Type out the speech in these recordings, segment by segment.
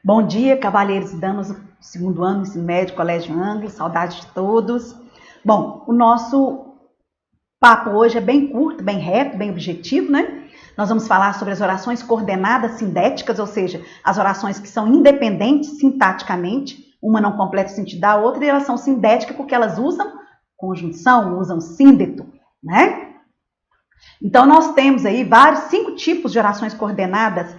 Bom dia, cavalheiros e damas do segundo ano, ensino médio, Colégio Anglo, saudade de todos. Bom, o nosso papo hoje é bem curto, bem reto, bem objetivo, né? Nós vamos falar sobre as orações coordenadas sindéticas, ou seja, as orações que são independentes sintaticamente, uma não completa o sentido da outra, e elas são sindéticas porque elas usam conjunção, usam síndeto, né? Então, nós temos aí cinco tipos de orações coordenadas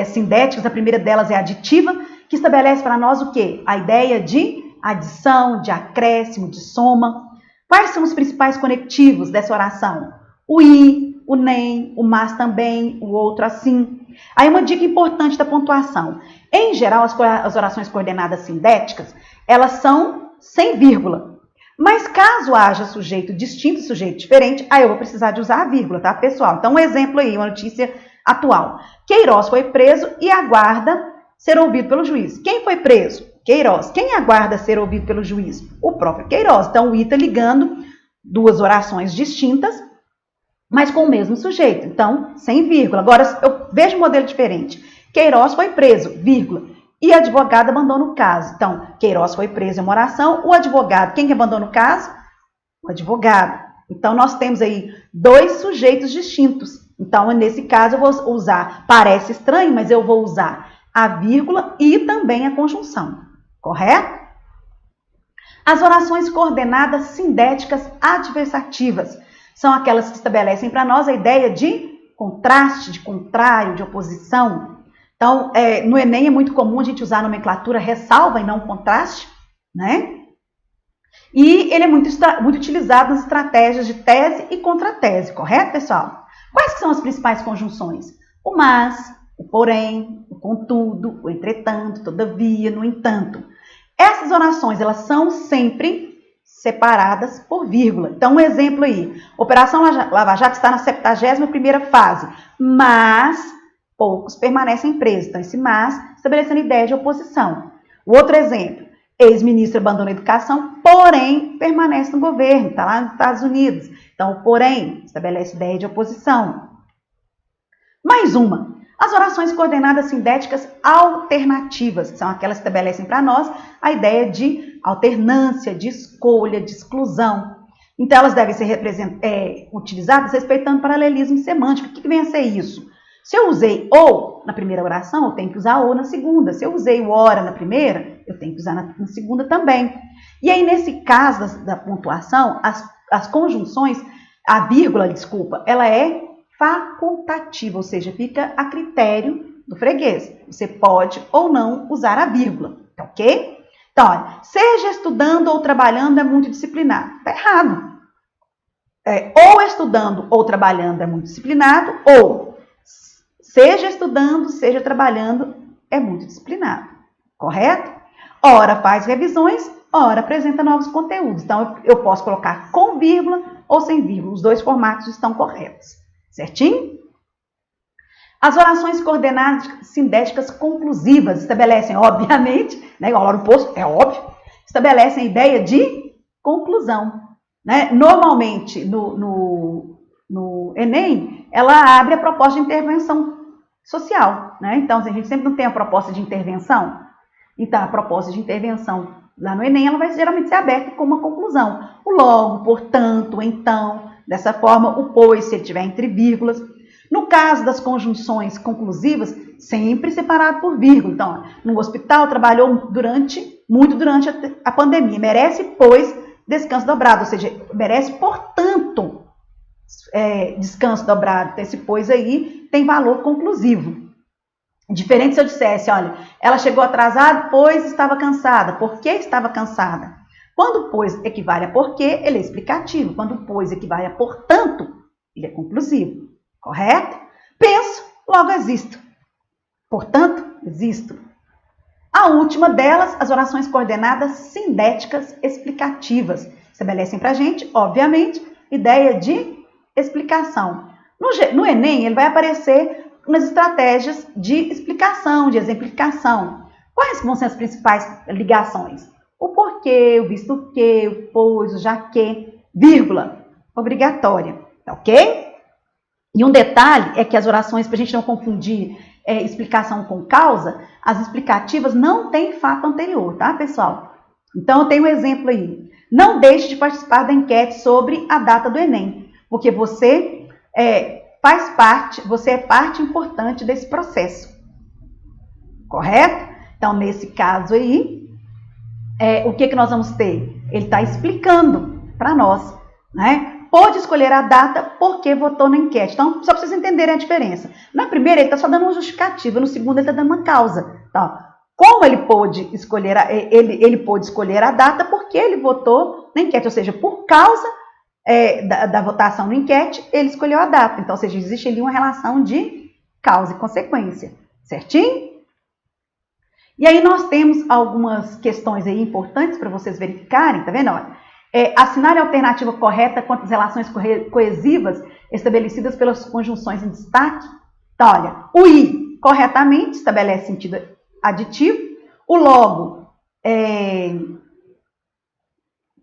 sindéticas. A primeira delas é a aditiva, que estabelece para nós o quê? A ideia de adição, de acréscimo, de soma. Quais são os principais conectivos dessa oração? O i, o nem, o mas também, o outro assim. Aí uma dica importante da pontuação. Em geral, as orações coordenadas sindéticas, elas são sem vírgula. Mas caso haja sujeito distinto e sujeito diferente, aí eu vou precisar de usar a vírgula, tá, pessoal? Então, um exemplo aí, uma notícia atual. Queiroz foi preso e aguarda ser ouvido pelo juiz. Quem foi preso? Queiroz. Quem aguarda ser ouvido pelo juiz? O próprio Queiroz. Então, o i está ligando duas orações distintas, mas com o mesmo sujeito. Então, sem vírgula. Agora, eu vejo um modelo diferente. Queiroz foi preso, vírgula, e advogado abandona o caso. Então, Queiroz foi preso é uma oração, o advogado, quem que abandona o caso? O advogado. Então, nós temos aí dois sujeitos distintos. Então, nesse caso, eu vou usar, parece estranho, mas eu vou usar a vírgula e também a conjunção, correto? As orações coordenadas sindéticas adversativas são aquelas que estabelecem para nós a ideia de contraste, de contrário, de oposição. Então, no Enem é muito comum a gente usar a nomenclatura ressalva e não contraste, né? E ele é muito utilizado nas estratégias de tese e contratese, correto, pessoal? Quais que são as principais conjunções? O mas, o porém, o contudo, o entretanto, todavia, no entanto. Essas orações, elas são sempre separadas por vírgula. Então, um exemplo aí. Operação Lava Jato está na 71ª fase, mas poucos permanecem presos. Então, esse mas estabelecendo ideia de oposição. O outro exemplo. Ex-ministro abandona a educação, porém permanece no governo, está lá nos Estados Unidos. Então, o porém estabelece ideia de oposição. Mais uma. As orações coordenadas sindéticas alternativas, que são aquelas que estabelecem para nós a ideia de alternância, de escolha, de exclusão. Então, elas devem ser utilizadas respeitando paralelismo semântico. O que vem a ser isso? Se eu usei ou na primeira oração, eu tenho que usar ou na segunda. Se eu usei o ora na primeira, eu tenho que usar na segunda também. E aí, nesse caso da pontuação, as conjunções, a vírgula, desculpa, ela é facultativa, ou seja, fica a critério do freguês. Você pode ou não usar a vírgula, tá ok? Então, olha, seja estudando ou trabalhando é multidisciplinado. Está errado. Ou estudando ou trabalhando é multidisciplinado, ou seja estudando, seja trabalhando é multidisciplinado. Correto? Ora faz revisões, ora apresenta novos conteúdos. Então, eu posso colocar com vírgula ou sem vírgula. Os dois formatos estão corretos. Certinho? As orações coordenadas sindéticas conclusivas estabelecem, obviamente, né, igual lá no posto, é óbvio, estabelecem a ideia de conclusão. Né? Normalmente, no Enem, ela abre a proposta de intervenção social. Né? Então, a gente sempre não tem a proposta de intervenção. Então, a proposta de intervenção lá no Enem, ela vai geralmente ser aberta com uma conclusão. O logo, portanto, então, dessa forma, o pois, se ele tiver entre vírgulas. No caso das conjunções conclusivas, sempre separado por vírgula. Então, no hospital, trabalhou muito durante a pandemia. Merece, pois, descanso dobrado. Ou seja, merece, portanto, descanso dobrado. Esse pois aí tem valor conclusivo. Diferente se eu dissesse, olha, ela chegou atrasada, pois estava cansada. Por que estava cansada? Quando pois equivale a porque, ele é explicativo. Quando pois equivale a portanto, ele é conclusivo. Correto? Penso, logo existo. Portanto, existo. A última delas, as orações coordenadas sindéticas explicativas. Estabelecem para a gente, obviamente, ideia de explicação. No Enem, ele vai aparecer nas estratégias de explicação, de exemplificação. Quais vão ser as principais ligações? O porquê, o visto que, o pois, o já que, vírgula, obrigatória, tá ok? E um detalhe é que as orações, para a gente não confundir explicação com causa, as explicativas não têm fato anterior, tá, pessoal? Então, eu tenho um exemplo aí. Não deixe de participar da enquete sobre a data do Enem, porque você faz parte, você é parte importante desse processo. Correto? Então, nesse caso aí, o que nós vamos ter? Ele está explicando para nós, né? Pôde escolher a data porque votou na enquete. Então, só para vocês entenderem a diferença. Na primeira, ele está só dando uma justificativa. No segundo, ele está dando uma causa. Então, como ele pôde escolher a data porque ele votou na enquete. Ou seja, por causa da votação na enquete, ele escolheu a data. Então, ou seja, existe ali uma relação de causa e consequência. Certinho? E aí, nós temos algumas questões aí importantes para vocês verificarem. Tá vendo? Olha. Assinale a alternativa correta quanto às relações coesivas estabelecidas pelas conjunções em destaque. Então, olha, o I corretamente estabelece sentido aditivo, o logo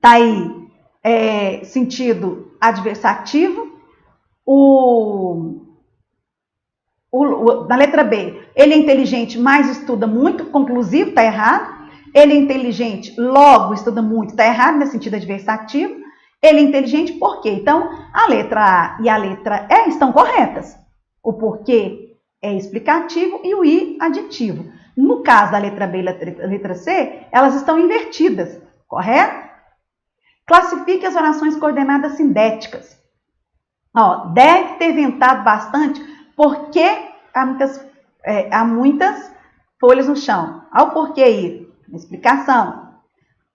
tá aí sentido adversativo, na letra B, ele é inteligente, mas estuda muito, conclusivo, tá errado. Ele é inteligente, logo estuda muito, está errado no sentido adversativo. Ele é inteligente por quê? Então, a letra A e a letra E estão corretas. O porquê é explicativo e o I aditivo. No caso da letra B e da letra C, elas estão invertidas, correto? Classifique as orações coordenadas sindéticas. Ó, deve ter ventado bastante porque há muitas folhas no chão. Olha o porquê aí. Explicação.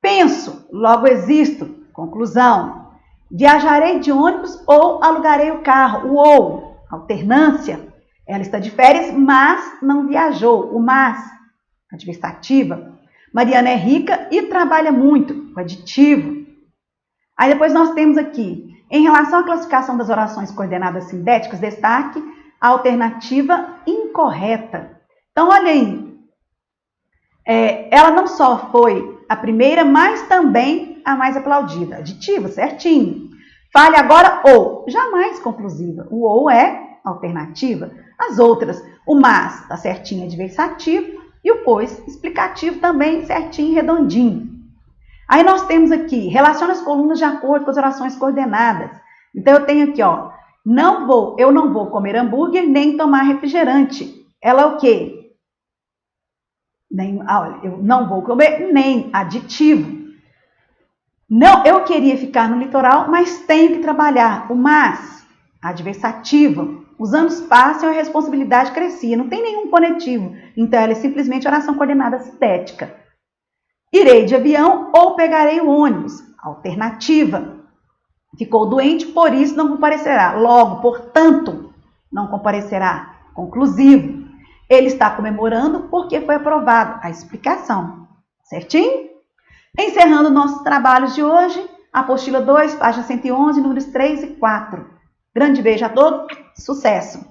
Penso, logo existo. Conclusão. Viajarei de ônibus ou alugarei o carro. O ou, alternância. Ela está de férias, mas não viajou. O mas, adversativa. Mariana é rica e trabalha muito. O aditivo. Aí depois nós temos aqui, em relação à classificação das orações coordenadas sindéticas, destaque a alternativa incorreta. Então, olha aí. Ela não só foi a primeira, mas também a mais aplaudida. Aditiva, certinho. Fale agora ou, jamais conclusiva. O ou é alternativa. As outras, o mas está certinho, adversativo, e o pois, explicativo também, certinho, redondinho. Aí nós temos aqui, relaciona as colunas de acordo com as orações coordenadas. Então eu tenho aqui, ó, eu não vou comer hambúrguer nem tomar refrigerante. Ela é o quê? Eu não vou comer, nem aditivo. Não, eu queria ficar no litoral, mas tenho que trabalhar. O mas, adversativo. Os anos passam e a responsabilidade crescia. Não tem nenhum conectivo. Então, ela é simplesmente oração coordenada sintética. Irei de avião ou pegarei o ônibus. Alternativa. Ficou doente, por isso não comparecerá. Logo, portanto, não comparecerá. Conclusivo. Ele está comemorando porque foi aprovado. A explicação. Certinho? Encerrando nossos trabalhos de hoje, apostila 2, página 111, números 3 e 4. Grande beijo a todos, sucesso!